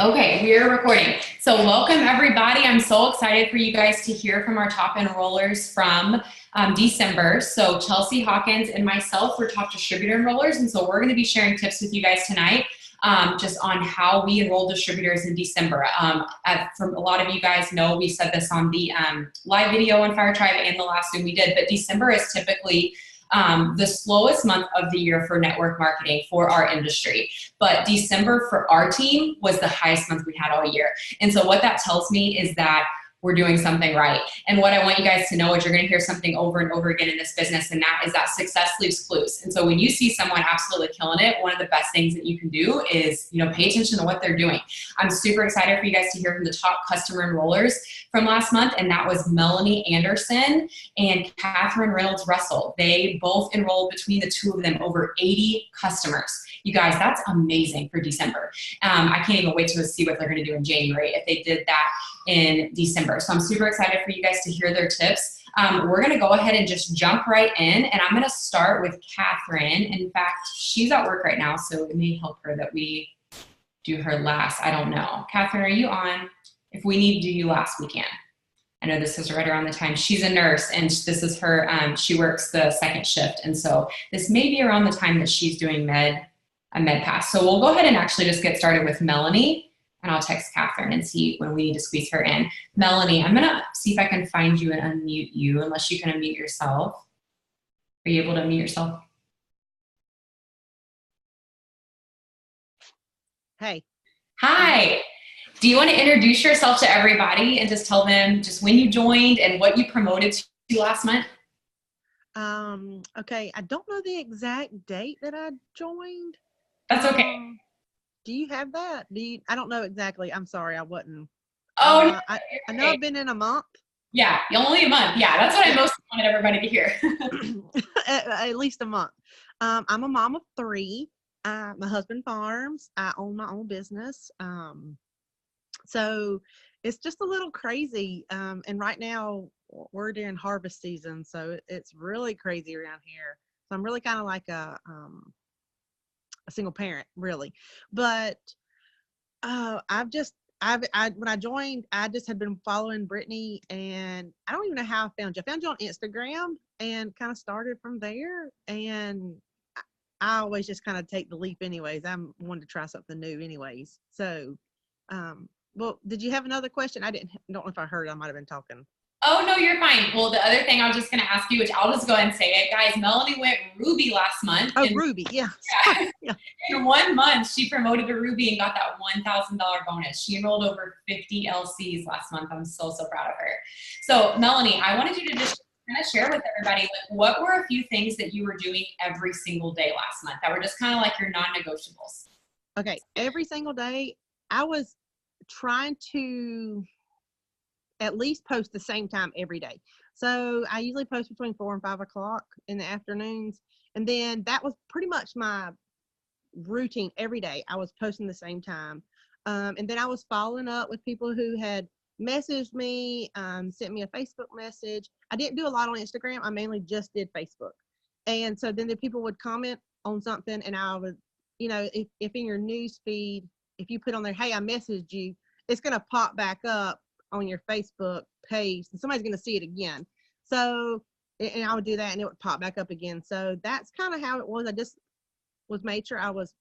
Okay, we are recording. So welcome everybody. I'm so excited for you guys to hear from our top enrollers from December. So Chelsie, Hawkins, and myself, we're top distributor enrollers. And so we're gonna be sharing tips with you guys tonight just on how we enroll distributors in December. From a lot of you guys know, we said this on the live video on Fire Tribe and the last Zoom we did, but December is typically the slowest month of the year for network marketing for our industry. But December for our team was the highest month we had all year. And so what that tells me is that we're doing something right. And what I want you guys to know is you're gonna hear something over and over again in this business, and that is that success leaves clues. And so when you see someone absolutely killing it, one of the best things that you can do is, pay attention to what they're doing. I'm super excited for you guys to hear from the top customer enrollers from last month, and that was Melanie Anderson and Kathryn Russell. They both enrolled, between the two of them, over 80 customers. You guys, that's amazing for December. I can't even wait to see what they're gonna do in January if they did that in December. So I'm super excited for you guys to hear their tips. We're gonna go ahead and just jump right in, and I'm gonna start with Kathryn. In fact, she's at work right now, so it may help her that we do her last. I don't know. Kathryn, are you on? If we need to do you last, we can. I know this is right around the time. She's a nurse, and this is her, she works the second shift, and so this may be around the time that she's doing a med pass. So we'll go ahead and actually just get started with Melanie, and I'll text Kathryn and see when we need to squeeze her in. Melanie, I'm gonna see if I can find you and unmute you, unless you can unmute yourself. Are you able to unmute yourself? Hey. Hi. Do you want to introduce yourself to everybody and just tell them just when you joined and what you promoted to last month? Okay, I don't know the exact date that I joined. That's okay. Do you have that? I don't know exactly. I'm sorry, I wasn't. Oh, no, I know I've been in a month. Yeah, only a month. Yeah, that's what I mostly wanted everybody to hear. At least a month. I'm a mom of 3. My husband farms. I own my own business. So it's just a little crazy. And right now we're during harvest season, so it's really crazy around here. So I'm really kind of like a single parent, really. But when I joined, I just had been following Brittani, and I don't even know how I found you. I found you on Instagram and kind of started from there. And I always just kind of take the leap anyways. I'm wanting to try something new anyways. So, well, did you have another question? I don't know if I heard. I might have been talking. Oh, no, you're fine. Well, the other thing I was just going to ask you, which I'll just go ahead and say it, guys, Melanie went Ruby last month. Oh, Ruby, yeah. Yeah. In 1 month, she promoted to Ruby and got that $1,000 bonus. She enrolled over 50 LCs last month. I'm so, so proud of her. So, Melanie, I wanted you to just kind of share with everybody, like, what were a few things that you were doing every single day last month that were just kind of like your non-negotiables? Okay, every single day, I was trying to at least post the same time every day. So I usually post between 4 and 5 o'clock in the afternoons. And then that was pretty much my routine every day. I was posting the same time. And then I was following up with people who had messaged me, sent me a Facebook message. I didn't do a lot on Instagram. I mainly just did Facebook. And so then the people would comment on something, and I would, if in your news feed, if you put on there, hey, I messaged you, it's going to pop back up on your Facebook page, and somebody's going to see it again. So, and I would do that, and it would pop back up again. So that's kind of how it was. I just made sure I was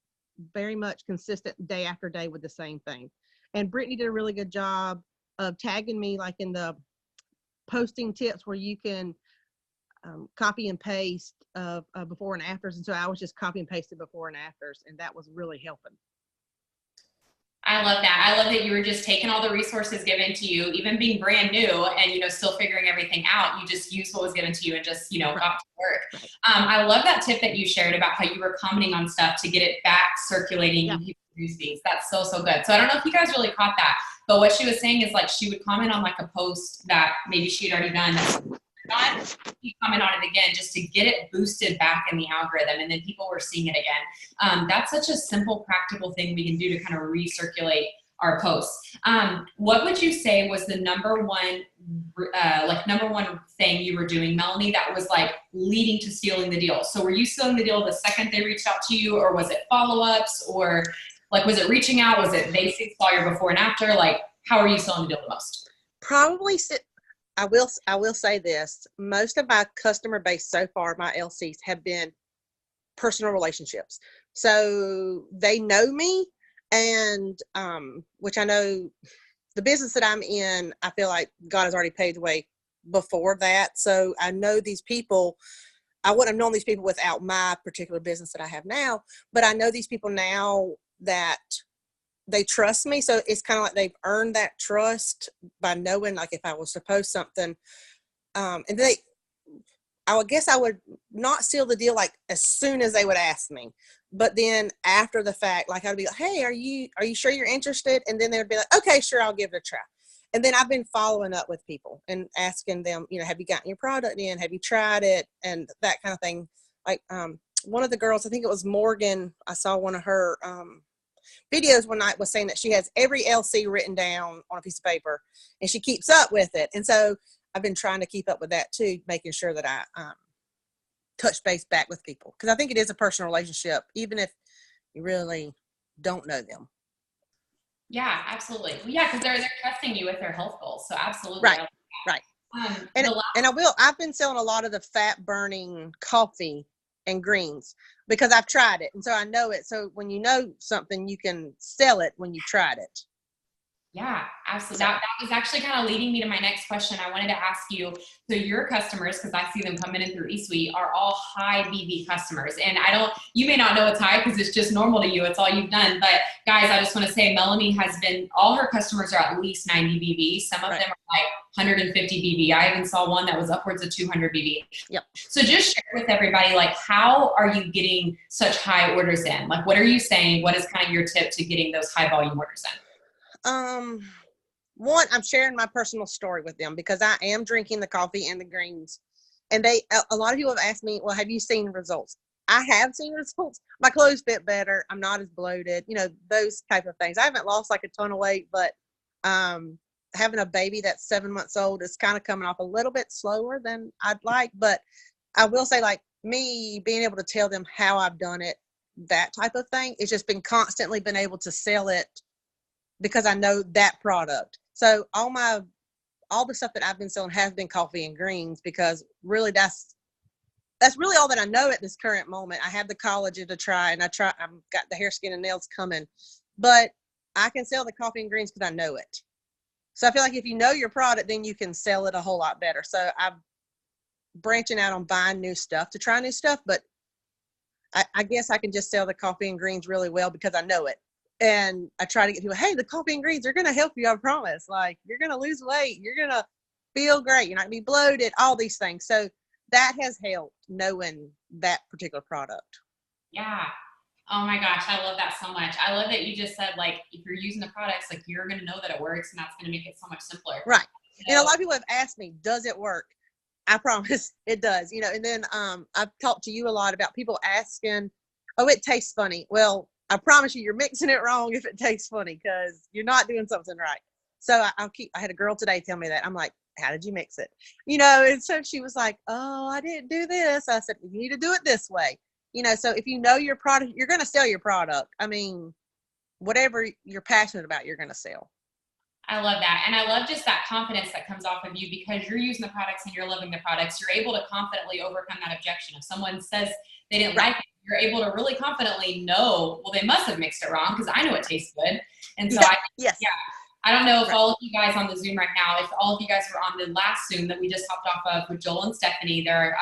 very much consistent day after day with the same thing. And Brittani did a really good job of tagging me, like in the posting tips where you can copy and paste of before and afters. And so I was just copy and pasted before and afters, and that was really helping. I love that. I love that you were just taking all the resources given to you, even being brand new and, still figuring everything out. You just used what was given to you and just, got to work. I love that tip that you shared about how you were commenting on stuff to get it back circulating in people's news feeds. That's so, so good. So I don't know if you guys really caught that, but what she was saying is, like, she would comment on like a post that maybe she had already done. You comment on it again just to get it boosted back in the algorithm, and then people were seeing it again. That's such a simple, practical thing we can do to kind of recirculate our posts. What would you say was the number one thing you were doing, Melanie, that was like leading to sealing the deal? So were you sealing the deal the second they reached out to you, or was it follow-ups, or Like, was it reaching out? Was it they saw your before and after? Like, how are you selling the deal the most? Probably, I will say this. Most of my customer base so far, my LCs, have been personal relationships. So they know me, and which I know the business that I'm in, I feel like God has already paved the way before that. So I know these people. I wouldn't have known these people without my particular business that I have now, but I know these people now that they trust me. So it's kind of like they've earned that trust by knowing, like, if I was to post something, and I would guess I would not seal the deal like as soon as they would ask me, but then after the fact, like, I'd be like, hey, are you sure you're interested? And then they would be like, okay, sure, I'll give it a try. And then I've been following up with people and asking them, have you gotten your product in? Have you tried it? And that kind of thing. Like, one of the girls, I think it was Morgan, I saw one of her videos one night, was saying that she has every LC written down on a piece of paper and she keeps up with it. And so I've been trying to keep up with that too, making sure that I touch base back with people, because I think it is a personal relationship, even if you really don't know them. Yeah, absolutely. Well, yeah, because they're trusting you with their health goals. So absolutely. Right. I've been selling a lot of the fat burning coffee and greens because I've tried it. And so I know it. So when you know something, you can sell it when you tried it. Yeah, absolutely. That was actually kind of leading me to my next question. I wanted to ask you, so your customers, because I see them coming in through eSuite, are all high BB customers. And you may not know it's high because it's just normal to you. It's all you've done. But guys, I just want to say Melanie all her customers are at least 90 BB. Some of them are like 150 BB. I even saw one that was upwards of 200 BB. Yep. So just share with everybody, like, how are you getting such high orders in? Like, what are you saying? What is kind of your tip to getting those high volume orders in? One, I'm sharing my personal story with them because I am drinking the coffee and the greens, and a lot of people have asked me, well, have you seen results? I have seen results. My clothes fit better. I'm not as bloated, those type of things. I haven't lost like a ton of weight, but having a baby that's 7 months old is kind of coming off a little bit slower than I'd like. But I will say, like, me being able to tell them how I've done it, that type of thing, it's just been constantly been able to sell it because I know that product. So all the stuff that I've been selling has been coffee and greens, because really that's really all that I know at this current moment. I have the collagen to try, and I've got the hair, skin, and nails coming, but I can sell the coffee and greens because I know it. So I feel like if you know your product, then you can sell it a whole lot better. So I'm branching out on buying new stuff to try new stuff, but I guess I can just sell the coffee and greens really well because I know it. And I try to get people, hey, the coffee and greens are going to help you, I promise. Like, you're going to lose weight. You're going to feel great. You're not going to be bloated, all these things. So that has helped, knowing that particular product. Yeah. Oh my gosh, I love that so much. I love that you just said, like, if you're using the products, like, you're going to know that it works, and that's going to make it so much simpler. Right. So, a lot of people have asked me, does it work? I promise it does. And then I've talked to you a lot about people asking, oh, it tastes funny. Well, I promise you're mixing it wrong if it tastes funny, because you're not doing something right. So I had a girl today tell me that. I'm like, how did you mix it? And so she was like, oh, I didn't do this. I said, you need to do it this way. So if you know your product, you're going to sell your product. I mean, whatever you're passionate about, you're going to sell. I love that. And I love just that confidence that comes off of you, because you're using the products and you're loving the products. You're able to confidently overcome that objection. If someone says they didn't like it, you're able to really confidently know, well, they must have mixed it wrong because I know it tastes good. And so I don't know if all of you guys on the Zoom right now, if all of you guys were on the last Zoom that we just hopped off of with Joel and Stephanie, they're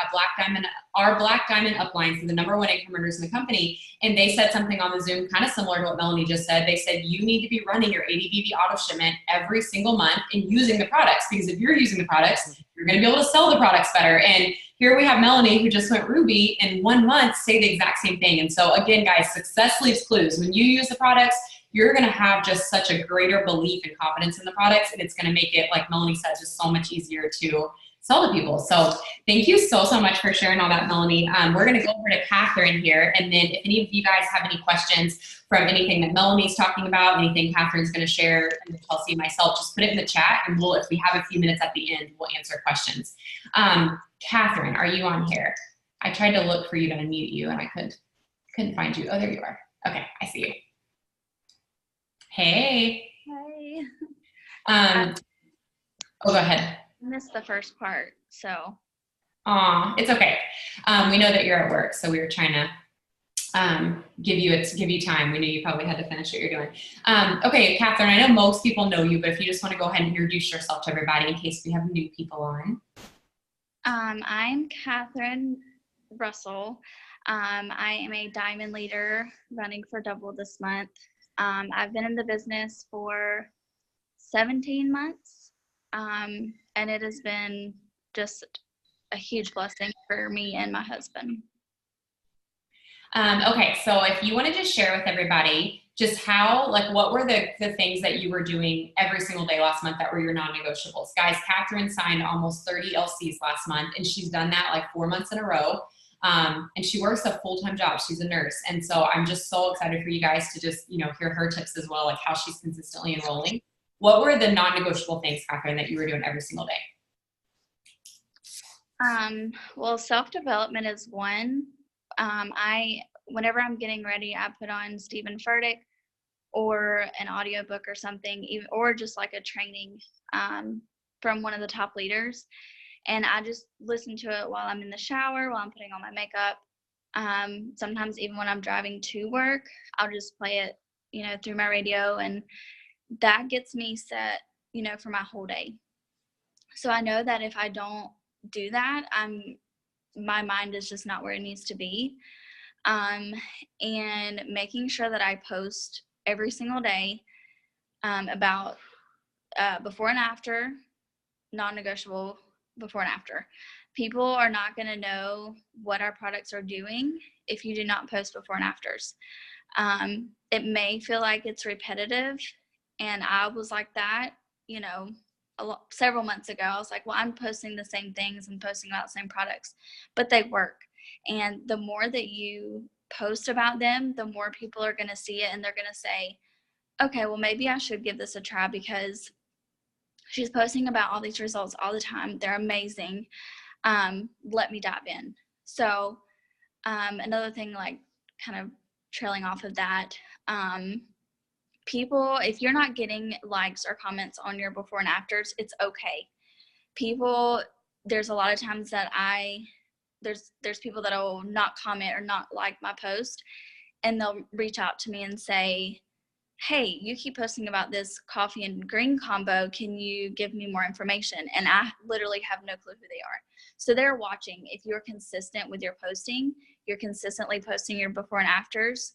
our Black Diamond upline for the #1 income earners in the company. And they said something on the Zoom kind of similar to what Melanie just said. They said, you need to be running your 80 BB auto shipment every single month and using the products, because if you're using the products, you're going to be able to sell the products better. And here we have Melanie, who just went Ruby in 1 month, say the exact same thing. And so again, guys, success leaves clues. When you use the products, you're going to have just such a greater belief and confidence in the products, and it's going to make it, like Melanie said, just so much easier to sell to people. So thank you so much for sharing all that, Melanie. We're going to go over to Kathryn here, and then if any of you guys have any questions from anything that Melanie's talking about, anything Kathryn's going to share, and Chelsie and myself, just put it in the chat, and if we have a few minutes at the end, we'll answer questions. Kathryn, are you on here? I tried to look for you to unmute you, and I couldn't find you. Oh, there you are. Okay, I see you. Hey. Hey. Oh, go ahead. I missed the first part, so. Aw, it's okay. We know that you're at work, so we were trying to give you time. We knew you probably had to finish what you're doing. Okay, Kathryn, I know most people know you, but if you just want to go ahead and introduce yourself to everybody in case we have new people on. I'm Kathryn Russell. I am a Diamond Leader running for double this month. I've been in the business for 17 months, and it has been just a huge blessing for me and my husband. Okay, so if you want to just share with everybody just how, like, what were the things that you were doing every single day last month that were your non-negotiables? Guys, Kathryn signed almost 30 LCs last month, and she's done that like 4 months in a row. And she works a full-time job. She's a nurse. And so I'm just so excited for you guys to just, hear her tips as well, like how she's consistently enrolling. What were the non-negotiable things, Kathryn, that you were doing every single day? Well, self-development is one. Whenever I'm getting ready, I put on Stephen Furtick or an audiobook or something, or just like a training from one of the top leaders. And I just listen to it while I'm in the shower, while I'm putting on my makeup. Sometimes even when I'm driving to work, I'll just play it, through my radio, and that gets me set, for my whole day. So I know that if I don't do that, my mind is just not where it needs to be. And making sure that I post every single day about before and after, non-negotiable before and after. People are not going to know what our products are doing if you do not post before and afters. It may feel like it's repetitive, and I was like that, several months ago. I was like, well, I'm posting the same things and posting about the same products, but they work. And the more that you post about them, the more people are going to see it, and they're going to say, okay, well, maybe I should give this a try because she's posting about all these results all the time. They're amazing. Let me dive in. So another thing, like kind of trailing off of that, people, if you're not getting likes or comments on your before and afters, it's okay. People, there's a lot of times that there's people that will not comment or not like my post, and they'll reach out to me and say, hey, you keep posting about this coffee and green combo. Can you give me more information? And I literally have no clue who they are. So they're watching. If you're consistent with your posting, you're consistently posting your before and afters,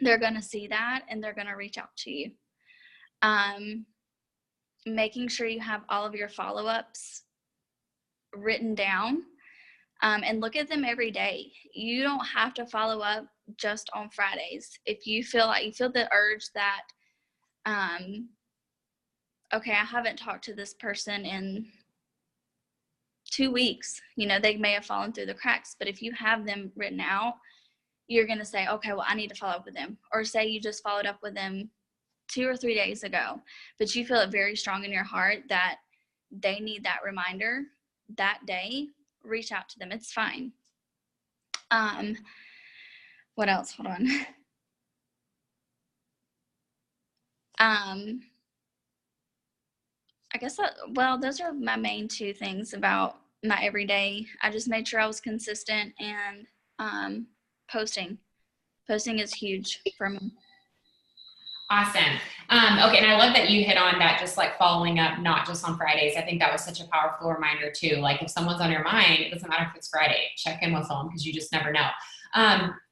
they're going to see that and they're going to reach out to you. Making sure you have all of your follow-ups written down. And look at them every day. You don't have to follow up just on Fridays. If you feel the urge that, okay, I haven't talked to this person in 2 weeks, they may have fallen through the cracks, but if you have them written out, you're going to say, okay, well, I need to follow up with them. Or say you just followed up with them 2 or 3 days ago, but you feel it very strong in your heart that they need that reminder that day. Reach out to them. It's fine. What else? Hold on. I guess those are my main 2 things about my everyday. I just made sure I was consistent, and posting is huge for me. Awesome. Okay, and I love that you hit on that, just like following up, not just on Fridays. I think that was such a powerful reminder too. Like if someone's on your mind, it doesn't matter if it's Friday, check in with them because you just never know.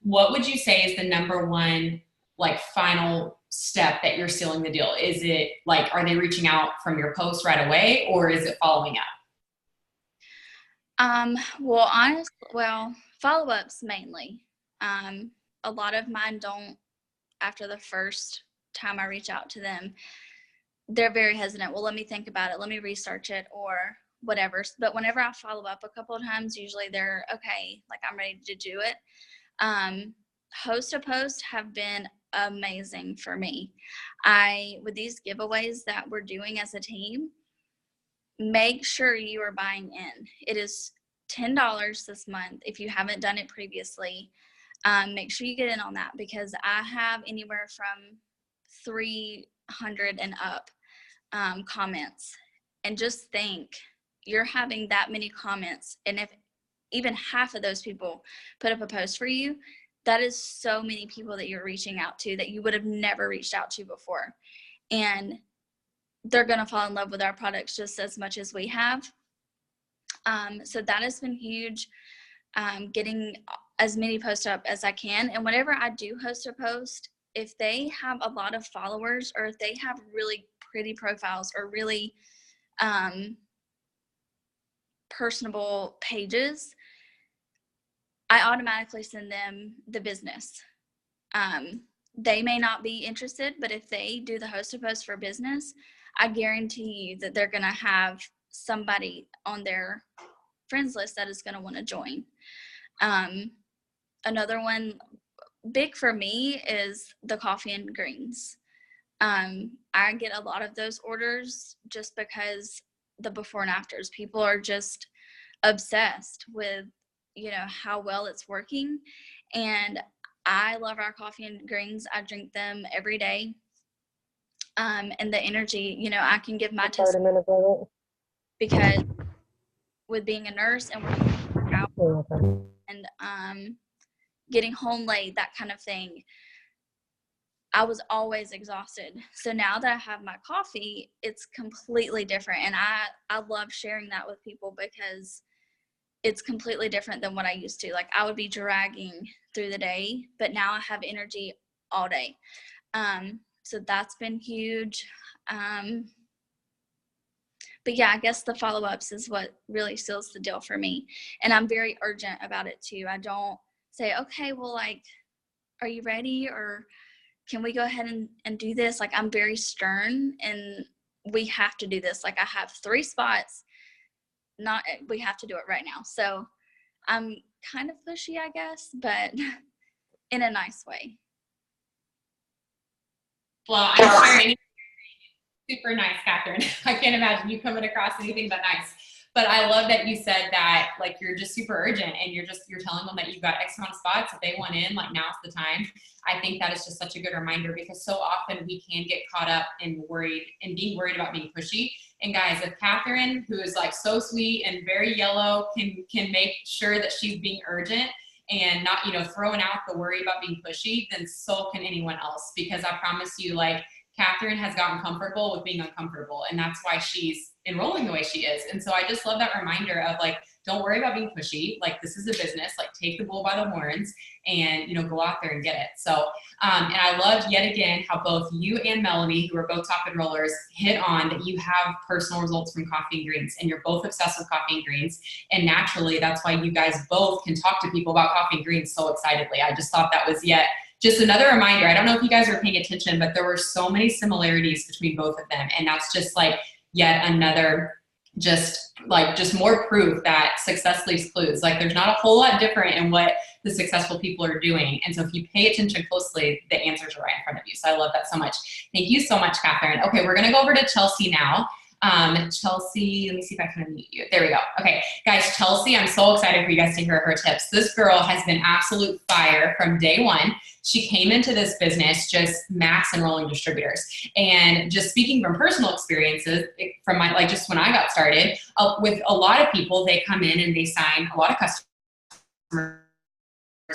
What would you say is the number one, like, final step that you're sealing the deal? Is it like, are they reaching out from your post right away, or is it following up? Follow-ups mainly. A lot of mine don't, after the first time I reach out to them, they're very hesitant. Well, let me think about it. Let me research it or whatever. But whenever I follow up a couple of times, usually they're okay, like I'm ready to do it. Host to post have been amazing for me. With these giveaways that we're doing as a team, make sure you are buying in. It is $10 this month if you haven't done it previously. Make sure you get in on that because I have anywhere from 300 and up comments. And just think, you're having that many comments, and if even half of those people put up a post for you, that is so many people that you're reaching out to that you would have never reached out to before. And they're going to fall in love with our products just as much as we have. So that has been huge, getting as many posts up as I can. And whenever I do host a post, if they have a lot of followers, or if they have really pretty profiles, or really personable pages, I automatically send them the business. They may not be interested, but if they do the host a post for business, I guarantee you that they're going to have somebody on their friends list that is going to want to join. Another one big for me is the coffee and greens. I get a lot of those orders just because the before and afters, people are just obsessed with, you know, how well it's working. And I love our coffee and greens. I drink them every day. And the energy, you know, I can give my testimony, because with being a nurse and working out and getting home late, that kind of thing, I was always exhausted. So now that I have my coffee, it's completely different. And I love sharing that with people, because it's completely different than what I used to. Like, I would be dragging through the day, but now I have energy all day. So that's been huge. But yeah, I guess the follow-ups is what really seals the deal for me. And I'm very urgent about it too. I don't say, okay, well, like, are you ready? Or can we go ahead and do this? Like, I'm very stern, and we have to do this. Like, I have 3 spots. We have to do it right now. So I'm kind of pushy, I guess, but in a nice way. Well, I'm sharing. Super nice, Kathryn. I can't imagine you coming across anything but nice. But I love that you said that, like, you're just super urgent, and you're telling them that you've got X amount of spots. If they want in, like, now's the time. I think that is just such a good reminder, because so often we can get caught up in being worried about being pushy. And guys, if Kathryn, who is like so sweet and very yellow, can make sure that she's being urgent and not, you know, throwing out the worry about being pushy, then so can anyone else. Because I promise you, like, Kathryn has gotten comfortable with being uncomfortable, and that's why she's enrolling the way she is. And so I just love that reminder of, like, don't worry about being pushy. Like, this is a business. Like, take the bull by the horns and, you know, go out there and get it. So, and I loved yet again how both you and Melanie, who are both top enrollers, hit on that you have personal results from coffee and greens, and you're both obsessed with coffee and greens. And naturally, that's why you guys both can talk to people about coffee and greens so excitedly. I just thought that was yet just another reminder. I don't know if you guys were paying attention, but there were so many similarities between both of them. And that's just like yet another, just more proof that success leaves clues. Like, there's not a whole lot different in what the successful people are doing. And so if you pay attention closely, the answers are right in front of you. So I love that so much. Thank you so much, Kathryn. Okay, we're gonna go over to Chelsie now. Chelsie, let me see if I can unmute you. There we go. Okay, guys, Chelsie, I'm so excited for you guys to hear her tips. This girl has been absolute fire from day one. She came into this business just max enrolling distributors. And just speaking from personal experiences, from my, like, just when I got started, with a lot of people, they come in and they sign a lot of customers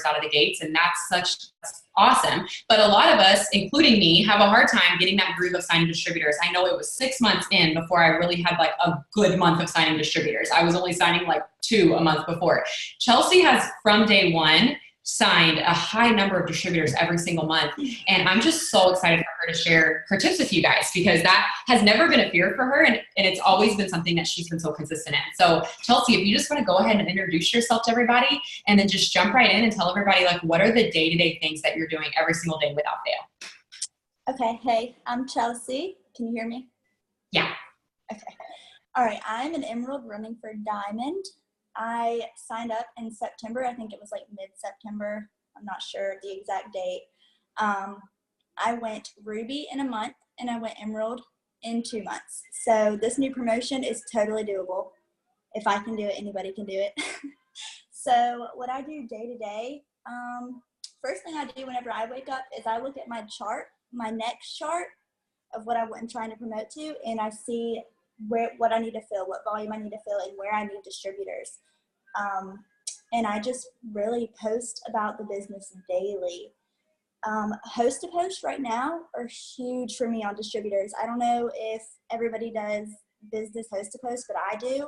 out of the gates, and that's awesome. But a lot of us, including me, have a hard time getting that groove of signing distributors. I know it was 6 months in before I really had like a good month of signing distributors. I was only signing like 2 a month before. Chelsie has, from day one, signed a high number of distributors every single month. And I'm just so excited for her to share her tips with you guys, because that has never been a fear for her. And it's always been something that she's been so consistent in. So Chelsie, if you just want to go ahead and introduce yourself to everybody, and then just jump right in and tell everybody, like, what are the day-to-day things that you're doing every single day without fail? Okay. Hey, I'm Chelsie. Can you hear me? Yeah. Okay. All right. I'm an Emerald running for Diamond. I signed up in September. I think it was like mid-September. I'm not sure the exact date. I went Ruby in a month, and I went Emerald in 2 months. So this new promotion is totally doable. If I can do it, anybody can do it. So what I do day to day, first thing I do whenever I wake up is I look at my chart, my next chart of what I'm trying to promote to, and I see what I need to fill, what volume I need to fill, and where I need distributors. And I just really post about the business daily. Host to post right now are huge for me on distributors. I don't know if everybody does business host to post, but I do.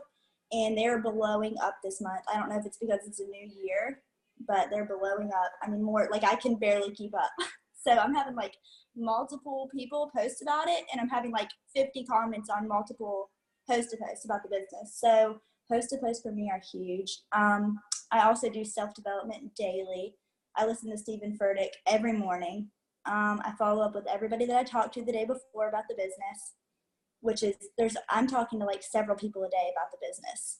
And they're blowing up this month. I don't know if it's because it's a new year, but they're blowing up. I mean, more like I can barely keep up. So I'm having like multiple people post about it, and I'm having like 50 comments on multiple host to post about the business. So host to post for me are huge. I also do self-development daily. I listen to Stephen Furtick every morning. I follow up with everybody that I talked to the day before about the business, which is I'm talking to like several people a day about the business.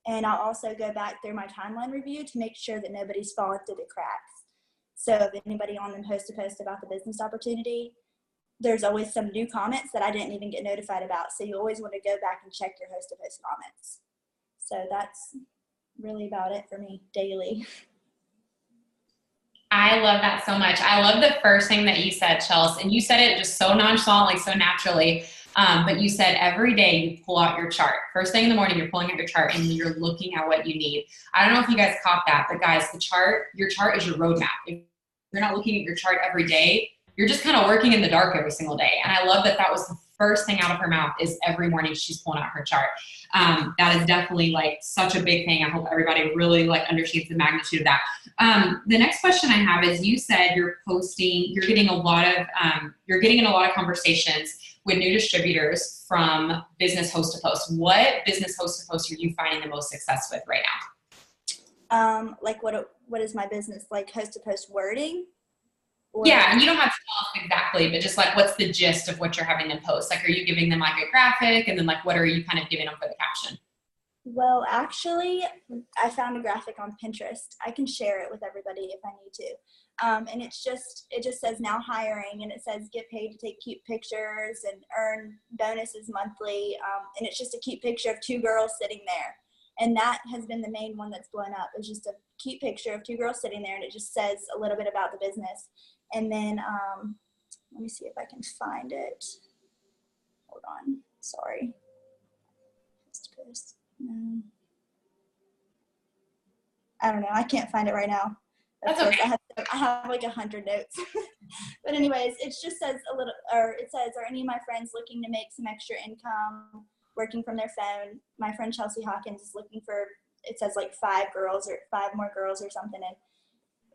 And I'll also go back through my timeline review to make sure that nobody's fallen through the cracks. So if anybody on them host to post about the business opportunity, there's always some new comments that I didn't even get notified about. So you always want to go back and check your host to post comments. So that's really about it for me daily. I love that so much. I love the first thing that you said, Chelsie, and you said it just so nonchalantly, so naturally. But you said every day you pull out your chart. First thing in the morning, you're pulling out your chart and you're looking at what you need. I don't know if you guys caught that, but guys, your chart is your roadmap. If you're not looking at your chart every day, you're just kind of working in the dark every single day. And I love that that was the first thing out of her mouth is every morning she's pulling out her chart. That is definitely like such a big thing. I hope everybody really like understands the magnitude of that. The next question I have is, you said you're getting in a lot of conversations with new distributors from business host to post. What business host to post are you finding the most success with right now? Like what is my business, like host to post wording? Or, yeah, and you don't have to tell us exactly, but just like what's the gist of what you're having them post? Like, are you giving them like a graphic, and then like what are you kind of giving them for the caption? Well, actually, I found a graphic on Pinterest. I can share it with everybody if I need to. And it just says now hiring, and it says get paid to take cute pictures and earn bonuses monthly. And it's just a cute picture of two girls sitting there. And that has been the main one that's blown up. It's just a cute picture of two girls sitting there, and it just says a little bit about the business. And then, let me see if I can find it. Hold on, sorry. No. I don't know, I can't find it right now. That's okay. I have like 100 notes. But anyways, it just says are any of my friends looking to make some extra income working from their phone? My friend Chelsie Hawkins is looking for, it says like 5 more girls or something, and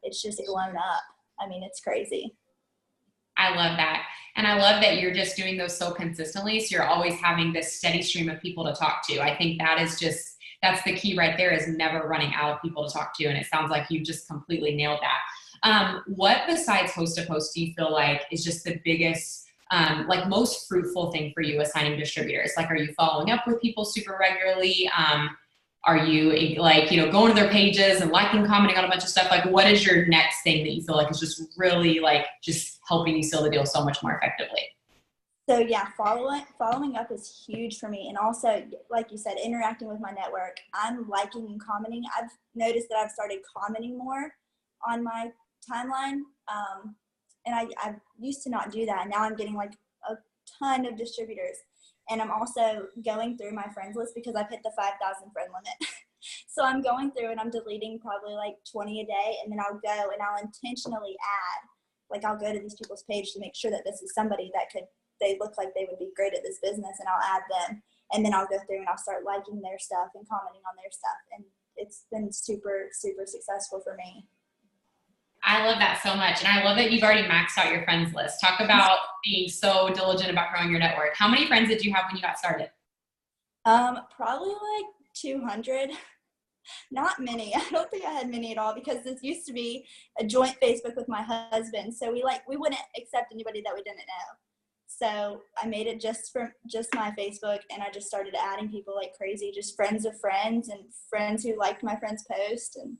it's just blown up. I mean, it's crazy. I love that. And I love that you're just doing those so consistently. So you're always having this steady stream of people to talk to. I think that's the key right there, is never running out of people to talk to. And it sounds like you just completely nailed that. What besides host to post do you feel like is just the biggest, like most fruitful thing for you assigning distributors? Like, are you following up with people super regularly? Are you like, going to their pages and liking, commenting on a bunch of stuff? Like, what is your next thing that you feel like is just really like just helping you seal the deal so much more effectively? So yeah, following up is huge for me. And also, like you said, interacting with my network. I'm liking and commenting. I've noticed that I've started commenting more on my timeline. And I used to not do that. Now I'm getting like a ton of distributors. And I'm also going through my friends list because I've hit the 5,000 friend limit. So I'm going through and I'm deleting probably like 20 a day. And then I'll go and I'll intentionally add, like I'll go to these people's page to make sure that this is somebody that they look like they would be great at this business, and I'll add them. And then I'll go through and I'll start liking their stuff and commenting on their stuff. And it's been super, super successful for me. I love that so much. And I love that you've already maxed out your friends list. Talk about being so diligent about growing your network. How many friends did you have when you got started? Probably like 200. Not many. I don't think I had many at all, because this used to be a joint Facebook with my husband. So we wouldn't accept anybody that we didn't know. So I made it just my Facebook, and I just started adding people like crazy, just friends of friends and friends who liked my friend's post. And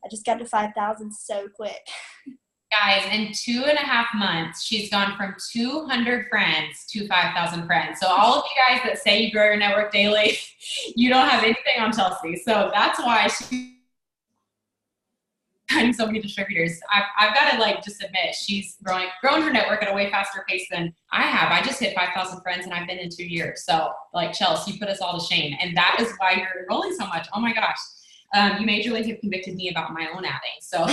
I just got to 5,000 so quick. Guys, in 2.5 months, she's gone from 200 friends to 5,000 friends. So all of you guys that say you grow your network daily, you don't have anything on Chelsie. So that's why finding so many distributors. I've got to like just admit, she's grown her network at a way faster pace than I have. I just hit 5,000 friends and I've been in 2 years. So like Chelsie, you put us all to shame. And that is why you're enrolling so much. Oh my gosh. You majorly have convicted me about my own adding. So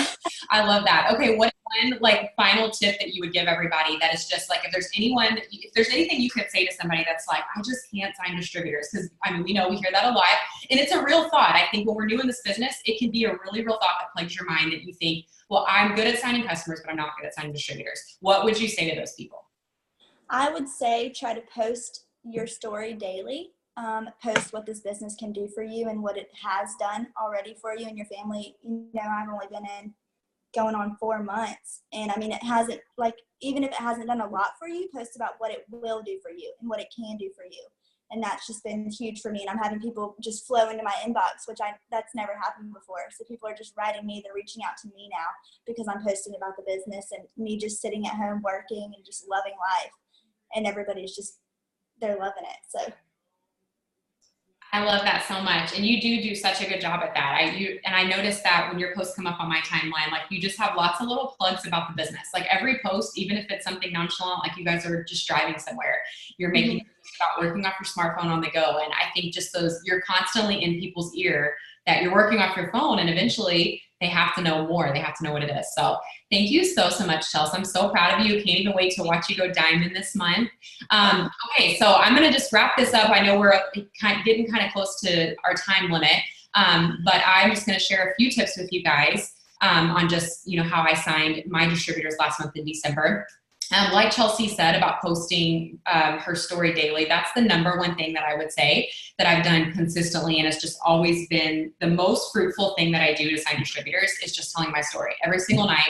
I love that. Okay. What one like final tip that you would give everybody that is just like, if there's anything you could say to somebody that's like, I just can't sign distributors. Cause I mean, we know we hear that a lot and it's a real thought. I think when we're new in this business, it can be a really real thought that plagues your mind that you think, well, I'm good at signing customers, but I'm not good at signing distributors. What would you say to those people? I would say try to post your story daily. Post what this business can do for you and what it has done already for you and your family. You know, I've only been in going on 4 months, and I mean, it hasn't, like, even if it hasn't done a lot for you, post about what it will do for you and what it can do for you. And that's just been huge for me. And I'm having people just flow into my inbox, that's never happened before. So people are just writing me, they're reaching out to me now because I'm posting about the business and me just sitting at home working and just loving life. And everybody's just, they're loving it. So I love that so much. And you do such a good job at that. I noticed that when your posts come up on my timeline, like you just have lots of little plugs about the business. Like every post, even if it's something nonchalant, like you guys are just driving somewhere, you're making it about working off your smartphone on the go. And I think just you're constantly in people's ear that you're working off your phone, and eventually they have to know more. They have to know what it is. So thank you so much, Chelsie. I'm so proud of you. Can't even wait to watch you go Diamond this month. Okay, so I'm going to just wrap this up. I know we're getting kind of close to our time limit, but I'm just going to share a few tips with you guys on just, how I signed my distributors last month in December. Like Chelsie said about posting her story daily, that's the number one thing that I would say that I've done consistently, and it's just always been the most fruitful thing that I do to sign distributors is just telling my story every single night.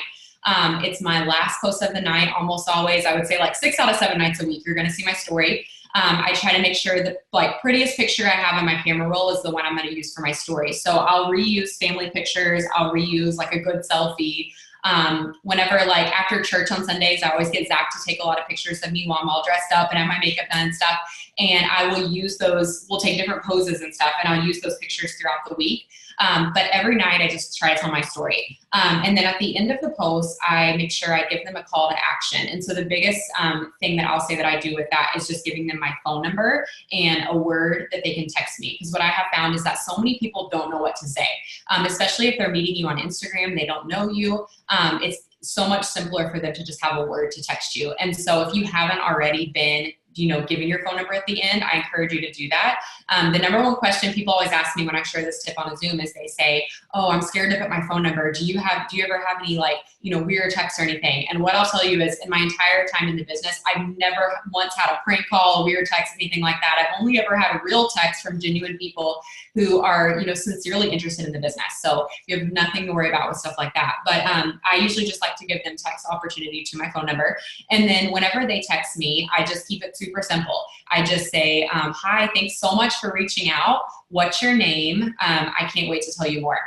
It's my last post of the night, almost always. I would say like 6 out of 7 nights a week, you're going to see my story. I try to make sure that like prettiest picture I have on my camera roll is the one I'm going to use for my story. So I'll reuse family pictures. I'll reuse like a good selfie. Whenever like after church on Sundays, I always get Zach to take a lot of pictures of me while I'm all dressed up and have my makeup done and stuff. And I will use those, we'll take different poses and stuff, and I'll use those pictures throughout the week. But every night I just try to tell my story. And then at the end of the post, I make sure I give them a call to action. And so the biggest thing that I'll say that I do with that is just giving them my phone number and a word that they can text me. Because what I have found is that so many people don't know what to say, especially if they're meeting you on Instagram, they don't know you. It's so much simpler for them to just have a word to text you. And so if you haven't already been giving your phone number at the end, I encourage you to do that. The number one question people always ask me when I share this tip on a Zoom is they say, oh, I'm scared to put my phone number. Do you ever have any weird texts or anything? And what I'll tell you is in my entire time in the business, I've never once had a prank call, a weird text, anything like that. I've only ever had a real text from genuine people who are, sincerely interested in the business. So you have nothing to worry about with stuff like that. But I usually just like to give them text opportunity to my phone number. And then whenever they text me, I just keep it super simple. I just say, hi, thanks so much for reaching out. What's your name? I can't wait to tell you more.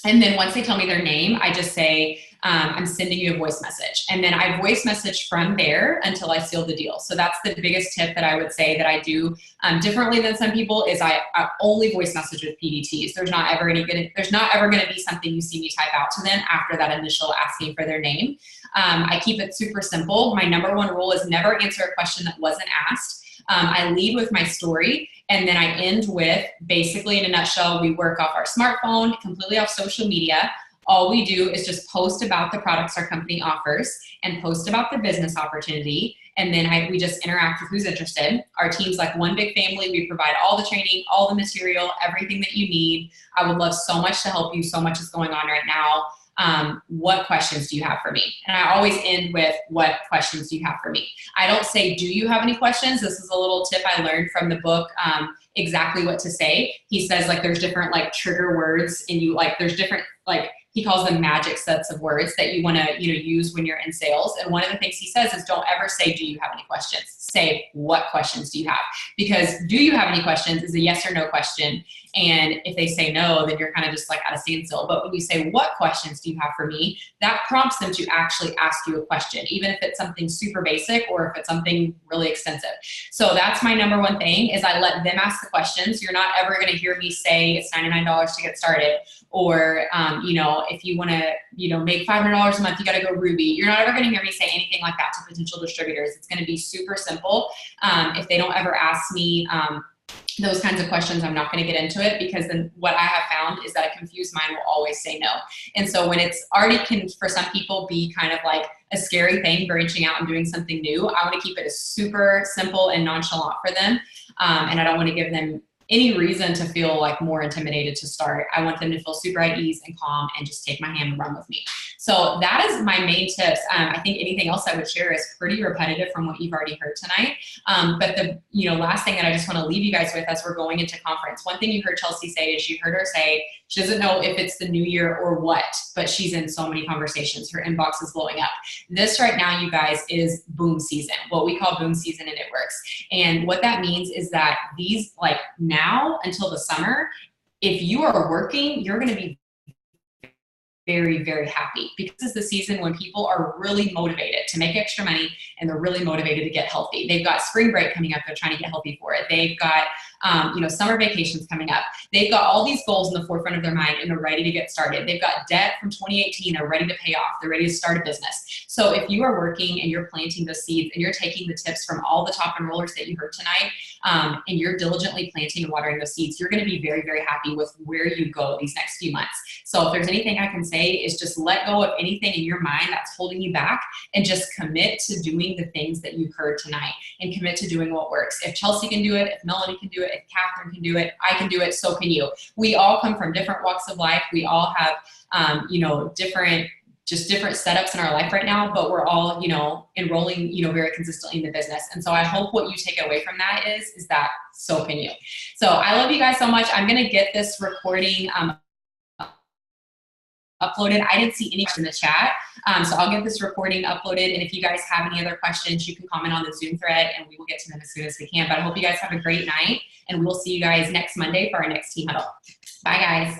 And then once they tell me their name, I just say, I'm sending you a voice message. And then I voice message from there until I seal the deal. So that's the biggest tip that I would say that I do differently than some people is I only voice message with PDTs. There's not ever going to be something you see me type out to them after that initial asking for their name. I keep it super simple. My number one rule is never answer a question that wasn't asked. I lead with my story, and then I end with, basically in a nutshell, we work off our smartphone, completely off social media. All we do is just post about the products our company offers and post about the business opportunity. And then we just interact with who's interested. Our team's like one big family. We provide all the training, all the material, everything that you need. I would love so much to help you. So much is going on right now. What questions do you have for me? And I always end with, what questions do you have for me? I don't say, do you have any questions? This is a little tip I learned from the book, Exactly What to Say. He says there's different trigger words, and there's different he calls them magic sets of words that you want to use when you're in sales. And one of the things he says is, don't ever say, do you have any questions? Say, what questions do you have? Because do you have any questions is a yes or no question. And if they say no, then you're kind of just like at a standstill. But when you say, what questions do you have for me? That prompts them to actually ask you a question, even if it's something super basic or if it's something really extensive. So that's my number one thing, is I let them ask the questions. You're not ever going to hear me say it's $99 to get started, or you know, if you want to, you know, make $500 a month, you got to go Ruby. You're not ever going to hear me say anything like that to potential distributors. It's going to be super simple. If they don't ever ask me those kinds of questions, I'm not going to get into it, because then what I have found is that a confused mind will always say no. And so when it's already can, for some people, be kind of like a scary thing, branching out and doing something new, I want to keep it as super simple and nonchalant for them. And I don't want to give them any reason to feel like more intimidated to start. I want them to feel super at ease and calm and just take my hand and run with me. So that is my main tips. I think anything else I would share is pretty repetitive from what you've already heard tonight. But the last thing that I just want to leave you guys with as we're going into conference, one thing you heard Chelsie say is you heard her say she doesn't know if it's the new year or what, but she's in so many conversations. Her inbox is blowing up. This right now, you guys, is boom season, what we call boom season in It Works. And what that means is that these, like now until the summer, if you are working, you're going to be very, very happy, because this is the season when people are really motivated to make extra money and they're really motivated to get healthy. They've got spring break coming up. They're trying to get healthy for it. They've got, summer vacations coming up. They've got all these goals in the forefront of their mind and they're ready to get started. They've got debt from 2018. They're ready to pay off. They're ready to start a business. So if you are working and you're planting those seeds and you're taking the tips from all the top enrollers that you heard tonight, and you're diligently planting and watering those seeds, you're going to be very, very happy with where you go these next few months. So if there's anything I can say, is just let go of anything in your mind that's holding you back and just commit to doing the things that you heard tonight, and commit to doing what works. If Chelsie can do it, if Melanie can do it, if Kathryn can do it, I can do it, so can you. We all come from different walks of life. We all have, different setups in our life right now, but we're all, enrolling, very consistently in the business. And so I hope what you take away from that is that so can you. So I love you guys so much. I'm going to get this recording uploaded. I didn't see any in the chat. So I'll get this recording uploaded. And if you guys have any other questions, you can comment on the Zoom thread and we will get to them as soon as we can. But I hope you guys have a great night, and we'll see you guys next Monday for our next team huddle. Bye guys.